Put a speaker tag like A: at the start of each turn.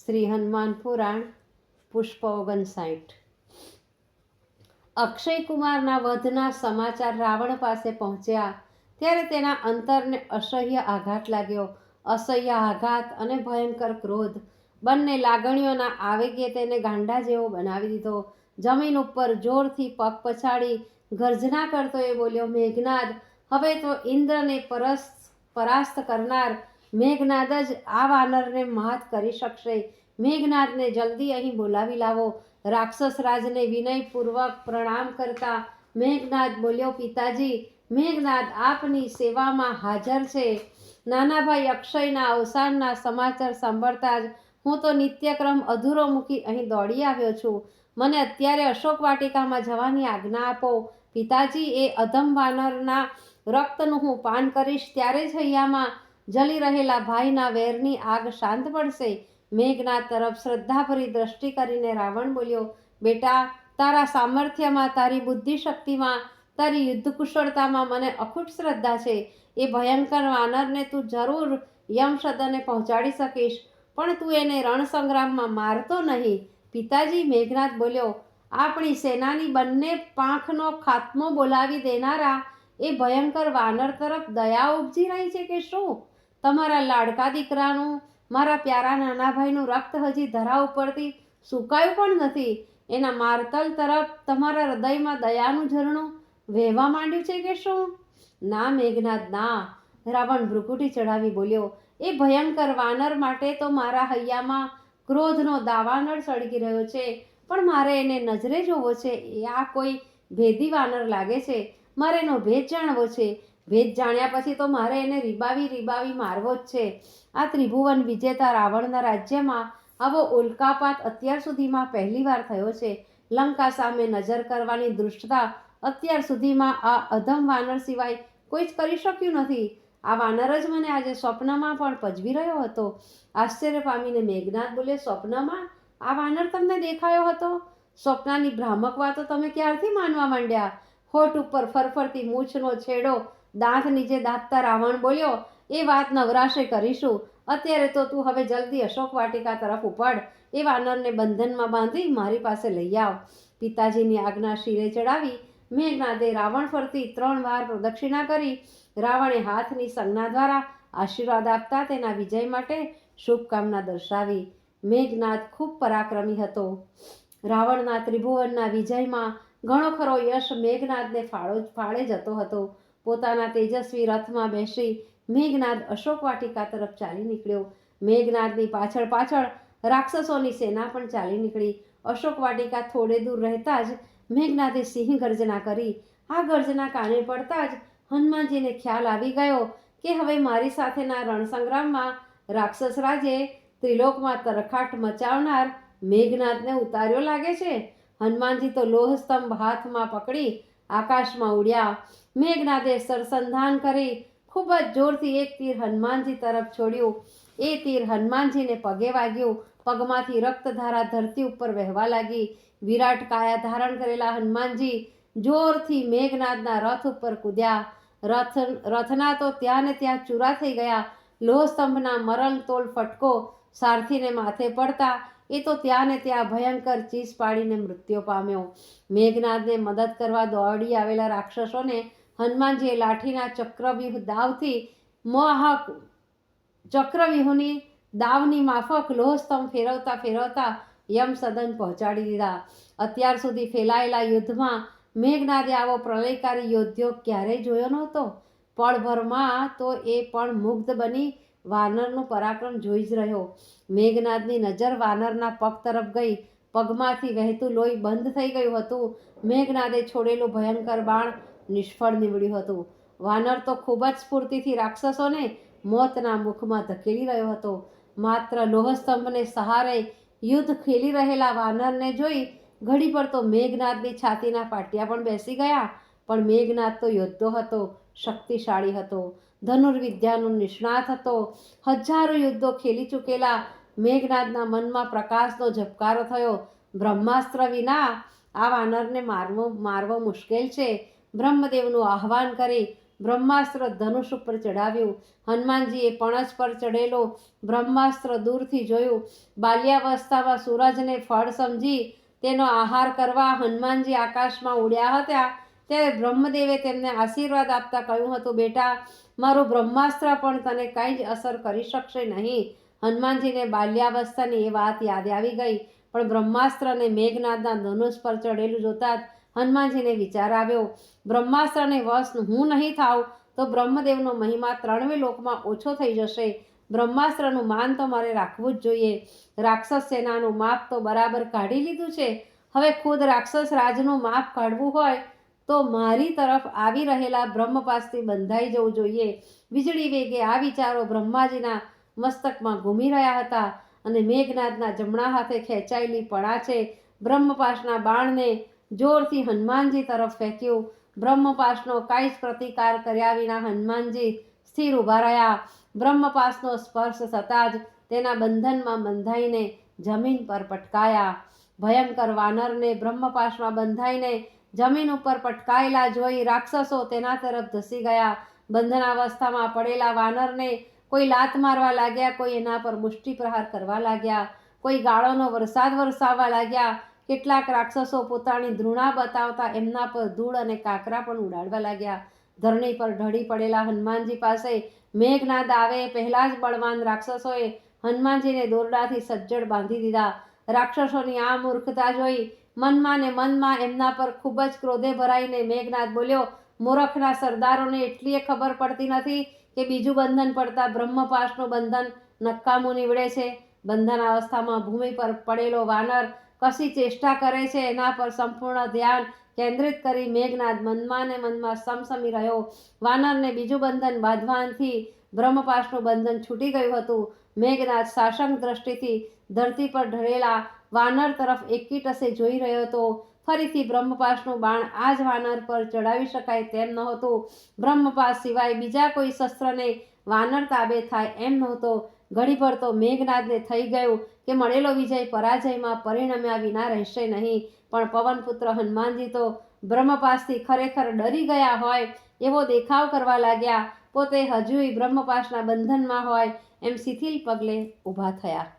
A: શ્રી હનુમાન પુરાણ પુષ્પ 59। અક્ષય કુમારના વધના સમાચાર રાવણ પાસે પહોંચ્યા ત્યારે તેના અંતરને અસહ્ય આઘાત લાગ્યો. અસહ્ય આઘાત અને ભયંકર ક્રોધ બંને લાગણીઓના આવેગે તેને ગાંડા જેવો બનાવી દીધો. જમીન ઉપર જોરથી પગ પછાડી ગર્જના કરતો એ બોલ્યો, મેઘનાદ, હવે તો ઇન્દ્રને પરાસ્ત કરનાર મેઘનાદ જ આ વાનરને માત કરી શકશે. મેઘનાદને જલ્દી અહીં બોલાવી લાવો. રાક્ષસ રાજને વિનયપૂર્વક પ્રણામ કરતા મેઘનાદ બોલ્યો, પિતાજી, મેઘનાદ આપની સેવામાં હાજર છે. નાના ભાઈ અક્ષયના અવસાનના સમાચાર સાંભળતા જ હું તો નિત્યક્રમ અધૂરો મૂકી અહીં દોડી આવ્યો છું. મને અત્યારે અશોક વાટિકામાં જવાની આજ્ઞા આપો. પિતાજી, એ અધમ વાનરના રક્તનું હું પાન કરીશ ત્યારે જ હૈયામાં જલી રહેલા ભાઈના વેરની આગ શાંત પડશે. મેઘનાદ તરફ શ્રદ્ધાભરી દ્રષ્ટિ કરીને રાવણ બોલ્યો, બેટા, તારા સામર્થ્યમાં, તારી બુદ્ધિશક્તિમાં, તારી યુદ્ધ કુશળતામાં મને અખૂટ શ્રદ્ધા છે. એ ભયંકર વાનરને તું જરૂર યમસદને પહોંચાડી શકીશ, પણ તું એને રણસંગ્રામમાં મારતો નહીં. પિતાજી, મેઘનાદ બોલ્યો, આપણી સેનાની બંને પાંખનો ખાત્મો બોલાવી દેનારા એ ભયંકર વાનર તરફ દયા ઉપજી રહી છે કે શું? તમારા લાડકા દીકરાનું, મારા પ્યારા નાના ભાઈનું રક્ત હજી ધરા ઉપરથી સુકાયું પણ નથી. એના મારતલ તરફ તમારા હૃદયમાં દયાનું ઝરણું વહેવા માંડ્યું છે કે શું? ના મેઘનાદ, ના. રાવણ ભ્રુકુટી ચડાવી બોલ્યો, એ ભયંકર વાનર માટે તો મારા હૈયામાં ક્રોધનો દાવાનળ સળગી રહ્યો છે, પણ મારે એને નજરે જોવો છે. એ આ કોઈ ભેદી વાનર લાગે છે. મારે એનો ભેદ જાણવો છે. ભેદ જાણ્યા પછી તો મારે એને રીબાવી મારવો જ છે. આ ત્રિભુવન વિજેતા રાવણના રાજ્યમાં આવો ઉલ્કાપાત અત્યાર સુધીમાં પહેલીવાર થયો છે. લંકા સામે નજર કરવાની દૃષ્ટતા અત્યાર સુધીમાં આ અધમ વાનર સિવાય કોઈ જ કરી શક્યું નથી. આ વાનર જ મને આજે સ્વપ્નમાં પણ પજવી રહ્યો હતો. આશ્ચર્ય પામીને મેઘનાદ બોલે, સ્વપ્નમાં આ વાનર તમને દેખાયો હતો? સ્વપ્નની ભ્રામક વાતો તમે ક્યારથી માનવા માંડ્યા? હોઠ ઉપર ફરફરતી મૂછનો છેડો દાંત નીચે દાબતા રાવણ બોલ્યો, એ વાત નવરાશે કરીશું. અત્યારે તો તું હવે જલ્દી અશોક વાટિકા તરફ ઉપડ. એ વાનરને બંધનમાં બાંધી મારી પાસે લઈ આવ. પિતાજીની આજ્ઞા શિરે ચડાવી મેઘનાદે રાવણ ફરતી 3 વાર પ્રદક્ષિણા કરી. રાવણે હાથની સંજ્ઞા દ્વારા આશીર્વાદ આપતા તેના વિજય માટે શુભકામના દર્શાવી. મેઘનાદ ખૂબ પરાક્રમી હતો. રાવણના ત્રિભુવનના વિજયમાં ઘણો ખરો યશ મેઘનાદને ફાળે જતો હતો. પોતાના તેજસ્વી રથમાં બેસી મેઘનાદ અશોક વાટિકા તરફ ચાલી નીકળ્યો. મેઘનાદની પાછળ પાછળ રાક્ષસોની સેના પણ ચાલી નીકળી. અશોક વાટિકા થોડે દૂર રહેતા જ મેઘનાદે સિંહ ગર્જના કરી. આ ગર્જના કાને પડતા જ હનુમાનજીને ખ્યાલ આવી ગયો કે હવે મારી સાથેના રણસંગ્રામમાં રાક્ષસ રાજે ત્રિલોકમાં તરખાટ મચાવનાર મેઘનાદને ઉતાર્યો લાગે છે. હનુમાનજી તો લોહસ્તંભ હાથમાં પકડી આકાશમાં ઉડ્યા. મેઘનાદે સરસંધાન કરી ખૂબ જ જોરથી એક તીર હનુમાનજી તરફ છોડ્યું. એ તીર હનુમાનજીને પગે વાગ્યું. પગમાંથી રક્તધારા ધરતી ઉપર વહેવા લાગી. વિરાટ કાયા ધારણ કરેલા હનુમાનજી જોરથી મેઘનાદના રથ ઉપર કૂદ્યા. રથના તો ત્યાં ને ત્યાં ચૂરા થઈ ગયા. લોહસ્તંભના મરણતોલ ફટકો સારથીને માથે પડતા એ તો ત્યાં ને ત્યાં ભયંકર ચીસ પાડીને મૃત્યુ પામ્યો. મેઘનાદને મદદ કરવા દોડી આવેલા રાક્ષસોને હનુમાનજીએ લાઠીના ચક્રવ્યૂહની દાવની માફક લોહસ્તંભ ફેરવતા યમસદન પહોંચાડી દીધા. અત્યાર સુધી ફેલાયેલા યુદ્ધમાં મેઘનાદે આવો પ્રલયકારી યોદ્ધો ક્યારેય જોયો નહોતો. પળભરમાં તો એ પણ મુગ્ધ બની વાનરનું પરાક્રમ જોઈ જ રહ્યો. મેઘનાદની નજર વાનરના પગ તરફ ગઈ. પગમાંથી વહેતું લોહી બંધ થઈ ગયું હતું. મેઘનાદે છોડેલું ભયંકર બાણ નિષ્ફળ નીવડ્યું હતું. વાનર તો ખૂબ જ સ્ફૂર્તિથી રાક્ષસોને મોતના મુખમાં ધકેલી રહ્યો હતો. માત્ર લોહસ્તંભને સહારે યુદ્ધ ખેલી રહેલા વાનરને જોઈ ઘડી પર તો મેઘનાદની છાતીના પાટિયા પણ બેસી ગયા. પણ મેઘનાદ તો યોદ્ધો હતો, શક્તિશાળી હતો, ધનુર્વિદ્યાનો નિષ્ણાત હતો. હજારો યુદ્ધો ખેલી ચૂકેલા મેઘનાદના મનમાં પ્રકાશનો ઝબકારો થયો. બ્રહ્માસ્ત્ર વિના આ વાનરને મારવો મુશ્કેલ છે. બ્રહ્મદેવનું આહ્વાન કરી બ્રહ્માસ્ત્ર ધનુષ ઉપર ચડાવ્યું. હનુમાનજીએ પણછ પર ચડેલો બ્રહ્માસ્ત્ર દૂરથી જોયું. બાલ્યાવસ્થામાં સૂરજને ફળ સમજી તેનો આહાર કરવા હનુમાનજી આકાશમાં ઉડ્યા હતા ત્યારે બ્રહ્મદેવે તેમને આશીર્વાદ આપતા કહ્યું હતું, બેટા, મારું બ્રહ્માસ્ત્ર પણ તને કંઈ જ અસર કરી શકશે નહીં. હનુમાનજીને બાલ્યાવસ્થાની એ વાત યાદ આવી ગઈ, પણ બ્રહ્માસ્ત્રને મેઘનાદના ધનુષ પર ચડેલું જોતા જ હનુમાનજીને વિચાર આવ્યો, બ્રહ્માસ્ત્રને વશ હું નહીં થાઉં તો બ્રહ્મદેવનો મહિમા 3 લોકમાં ઓછો થઈ જશે. બ્રહ્માસ્ત્રનું માન તો મારે રાખવું જ જોઈએ. રાક્ષસ સેનાનું માપ તો બરાબર કાઢી લીધું છે, હવે ખુદ રાક્ષસ રાજનું માપ કાઢવું હોય તો મારી તરફ આવી રહેલા બ્રહ્મપાશથી બંધાઈ જવું જોઈએ. વીજળી વેગે આ વિચારો બ્રહ્માજીના મસ્તકમાં ઘૂમી રહ્યા હતા અને મેઘનાદના જમણા હાથે ખેંચાયેલી પણાચે બ્રહ્મપાશના બાણને જોરથી હનુમાનજી તરફ ફેંક્યું. બ્રહ્મપાશનો કાંઈ જ પ્રતિકાર કર્યા વિના હનુમાનજી સ્થિર ઊભા રહ્યા. બ્રહ્મપાશનો સ્પર્શ થતાં જ તેના બંધનમાં બંધાઈને જમીન પર પટકાયા. ભયંકર વાનરને બ્રહ્મપાશમાં બંધાઈને જમીન ઉપર પટકાયેલા જોઈ રાક્ષસો તેના તરફ ધસી ગયા. બંધનાવસ્થામાં પડેલા વાનરને કોઈ લાત મારવા લાગ્યા, કોઈ એના પર મુષ્ટિ પ્રહાર કરવા લાગ્યા, કોઈ ગાળોનો વરસાદ વરસાવવા લાગ્યા. કેટલાક રાક્ષસો પોતાની ધૃણા બતાવતા એમના પર ધૂળ અને કાંકરા પણ ઉડાડવા લાગ્યા. ધરણી પર ઢળી પડેલા હનુમાનજી પાસે મેઘનાદ આવે પહેલા જ બળવાન રાક્ષસોએ હનુમાનજીને દોરડાથી સજ્જડ બાંધી દીધા. રાક્ષસોની આ મૂર્ખતા જોઈ મનમાં એમના પર ખૂબ જ ક્રોધે ભરાઈને મેઘનાદ બોલ્યો, મૂર્ખના સરદારોને એટલી ખબર પડતી નથી કે બીજું બંધન પડતા બ્રહ્મપાશનું બંધન નકામું નીવડે છે. બંધનાવસ્થામાં ભૂમિ પર પડેલો વાનર કશી ચેષ્ટા કરે છે એના પર સંપૂર્ણ ધ્યાન કેન્દ્રિત કરી મેઘનાદ મનમાં સમસમી રહ્યો. વાનરને બીજું બંધન બાંધવાથી બ્રહ્મપાશનું બંધન છૂટી ગયું હતું. મેઘનાદ સાશંક દ્રષ્ટિથી ધરતી પર ઢળેલા વાનર તરફ એકીટસે જોઈ રહ્યો હતો. ફરીથી બ્રહ્મપાશનું બાણ આ જ વાનર પર ચડાવી શકાય તેમ નહોતું. બ્રહ્મપાશ સિવાય બીજા કોઈ શસ્ત્રને વાનર તાબે થાય એમ નહોતો. ઘડીભર તો મેઘનાદને થઈ ગયું કે મળેલો વિજય પરાજયમાં પરિણમ્યા વિના રહેશે નહીં. પણ પવનપુત્ર હનુમાનજી તો બ્રહ્મપાશથી ખરેખર ડરી ગયા હોય એવો દેખાવ કરવા લાગ્યા. પોતે હજુય બ્રહ્મપાશના બંધનમાં હોય એમ શિથિલ પગલે ઊભા થયા.